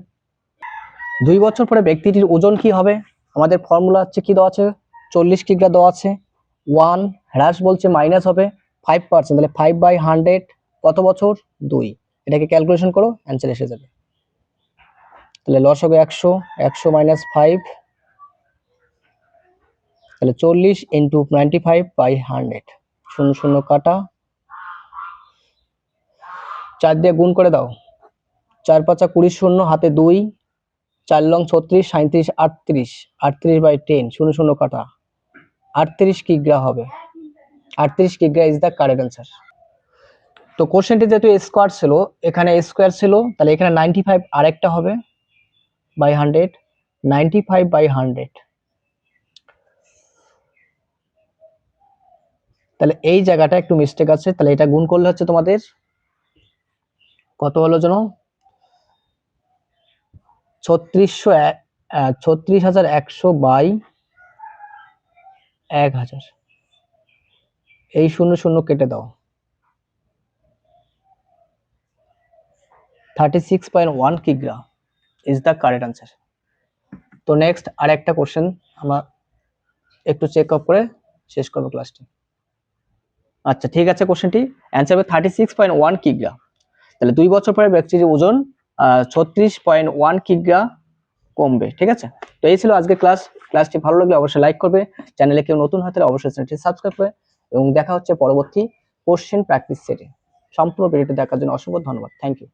2 বছর পরে ব্যক্তিটির ওজন কি হবে? আমাদের ফর্মুলা হচ্ছে কি দেওয়া আছে 40 কিগ্রা দেওয়া আছে, 1 হ্রাস বলছে মাইনাস হবে 5%, তাহলে 5/100 কত বছর 2, এটাকে ক্যালকুলেশন করো অ্যান্সার এসে যাবে। তাহলে লসাগু 100, 100 মাইনাস 5, তাহলে 40 ইন্টু 95/100, 0 0 কাটা, 4 দিয়ে গুণ করে দাও, 4 5 20, 0 হাতে 2, 4 লং 36, 37 38, 38/10, 0 0 কাটা, 38 কিগ্রা হবে। 38 কিগ্রা ইজ দ্য কারেক্ট অ্যান্সার। তো কোশ্চেনটি যেহেতু স্কোয়ার ছিল, এখানে স্কোয়ার ছিল, তাহলে এখানে 95 আরেকটা হবে বাই 100, 95/100। তাহলে এই জায়গাটা একটু মিস্টেক আছে, তাহলে এটা গুণ করলে হচ্ছে তোমাদের কত হলো জানো 36,100/1000, এই 0 0 কেটে দাও, 36.1 কিগ্রা ইজ দ্য কারেক্ট অ্যান্সার। তো নেক্সট আর একটা কোশ্চেন আমরা একটু চেক আপ করে শেষ করবো ক্লাসটি। আচ্ছা ঠিক আছে, কোশ্চেনটি অ্যান্সার হবে 36.1 কিগ্রা। তাহলে 2 বছর পরে ব্যক্তির ওজন 36.1 কিগ্রা কমবে। ঠিক আছে, তো এই ছিল আজকের ক্লাস। ক্লাসটি ভালো লাগলে অবশ্যই লাইক করবে, চ্যানেলে কেউ নতুন হাতে অবশ্যই চ্যানেলটি সাবস্ক্রাইব করবে, এবং দেখা হচ্ছে পরবর্তী কোশ্চেন প্র্যাকটিস সেটে। সম্পূর্ণ ভিডিওটি দেখার জন্য অসংখ্য ধন্যবাদ। Thank you.